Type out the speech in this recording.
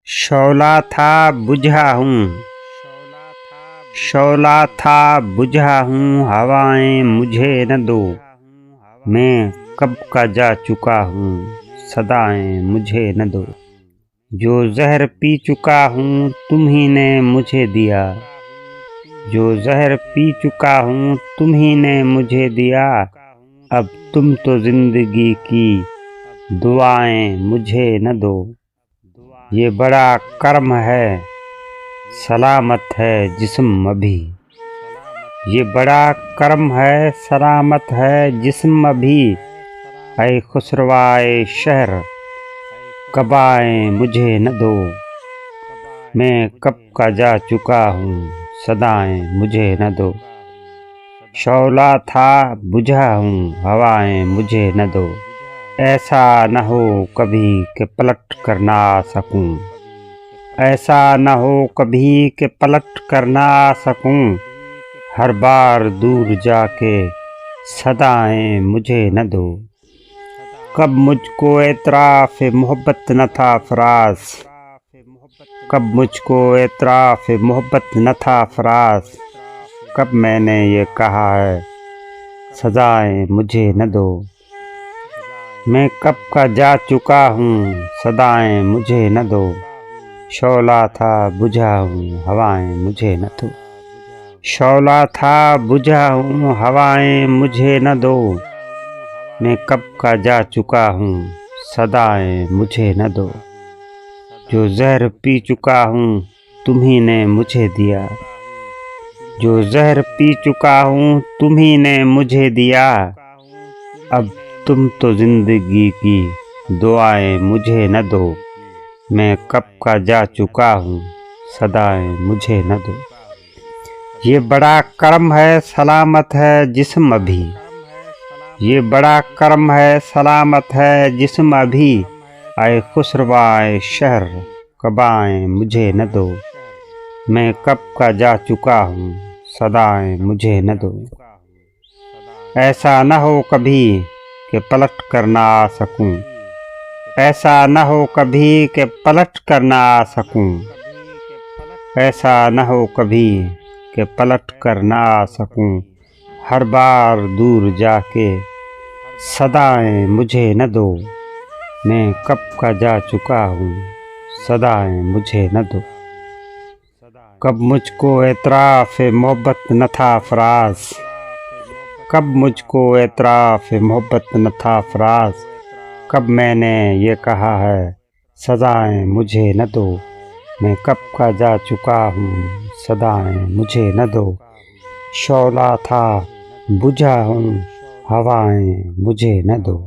शौला था बुझा हूँ, शौला था बुझा हूँ, हवाएं मुझे न दो। मैं कब का जा चुका हूँ, सदाएं मुझे न दो। जो जहर पी चुका हूँ तुम ही ने मुझे दिया, जो जहर पी चुका हूँ तुम ही ने मुझे दिया। अब तुम तो जिंदगी की दुआएं मुझे न दो। ये बड़ा कर्म है, सलामत है जिस्म अभी। ये बड़ा कर्म है, सलामत है जिस्म अभी। ऐ खुसरवाए शहर, कबाएं मुझे न दो। मैं कब का जा चुका हूँ, सदाएं मुझे न दो। शौला था बुझा हूँ, हवाएं मुझे न दो। ऐसा न हो कभी कि पलट कर ना आ सकूं, ऐसा न हो कभी कि पलट कर ना आ सकूं। हर बार दूर जाके सदाएं मुझे न दो। कब मुझको एतराफ़ मोहब्बत न था फराज, कब मुझको एतराफ़ मोहब्बत न था फराज। कब मैंने ये कहा है सजाएं मुझे न दो। मैं कब का जा चुका हूँ, सदाएं मुझे न दो। शौला था बुझा हूँ, हवाएं मुझे न दो। शौला था बुझा हूँ, हवाएं मुझे न दो। मैं कब का जा चुका हूँ, सदाएं मुझे न दो। जो जहर पी चुका हूँ तुम ही ने मुझे दिया, जो जहर पी चुका हूँ तुम ही ने मुझे दिया। अब तुम तो जिंदगी की दुआएं मुझे न दो। मैं कब का जा चुका हूँ, सदाएं मुझे न दो। ये बड़ा कर्म है, सलामत है जिस्म अभी। ये बड़ा कर्म है, सलामत है जिस्म अभी। आए खुसरवाए शहर, कबाएं मुझे न दो। मैं कब का जा चुका हूँ, सदाएं मुझे न दो। ऐसा न हो कभी कि पलट कर ना आ सकूं, ऐसा न हो कभी कि पलट कर ना आ सकूं। ऐसा न हो कभी कि पलट कर ना आ सकूं। हर बार दूर जाके सदाएं मुझे न दो। मैं कब का जा चुका हूँ, सदाएं मुझे न दो। कब मुझको एतराफ़ मोहब्बत न था फराज, कब मुझको एतराफ़ मोहब्बत न था फराज। कब मैंने ये कहा है सजाएं मुझे न दो। मैं कब का जा चुका हूँ, सदाएं मुझे न दो। शौला था बुझा हूँ, हवाएं मुझे न दो।